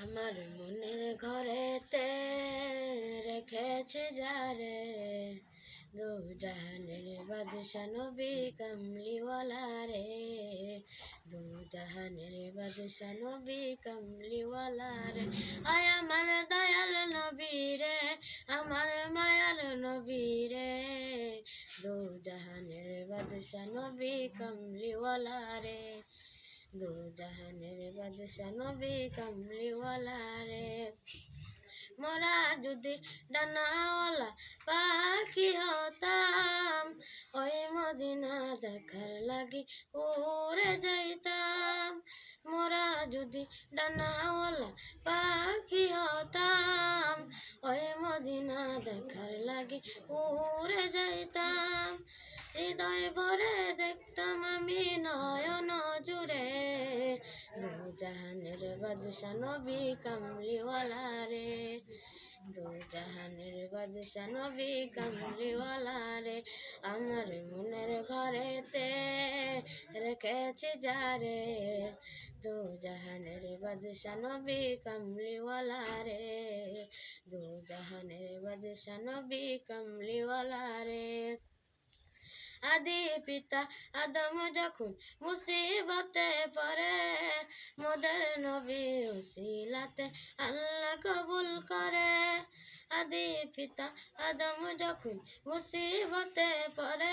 আমার মনের ঘরেতে রেখেছে যারে দু জাহানের বাদশা নবী কামলিওয়ালা রে দু জাহানের বাদশা নবী কামলিওয়ালা রে আয় আমার দয়াল নবী রে আমার মায়ার নবী রে দু জাহানের বাদশা নবী কামলিওয়ালা রে দু জাহানের বাদশা নবী কামলিওয়ালা রে মোরা যদি ডানাওয়ালা পাখি হতাম ওই মদিনা দেখার লাগি উড়ে যাইতাম মোরা যদি ডানাওয়ালা পাখি হতাম ওই মদিনা দেখার লাগি উড়ে যাইতাম হৃদয় ভরে দেখতাম আমি নয়ন জুড়ে দু জাহানের বাদশা নবী কামলিওয়ালা রে দু জাহানের বাদশা নবী কামলিওয়ালা রে আমার মনের ঘরেতে রেখেছি যারে দু জাহানের বাদশা নবী কামলিওয়ালা রে দু জাহানের বাদশা নবী কামলিওয়ালা রে আদি পিতা আদম যখন মুসিবতে পড়ে মোদের নবীর উসিলাতে আল্লাহ কবুল করে আদি পিতা আদম যখন মুসিবতে পড়ে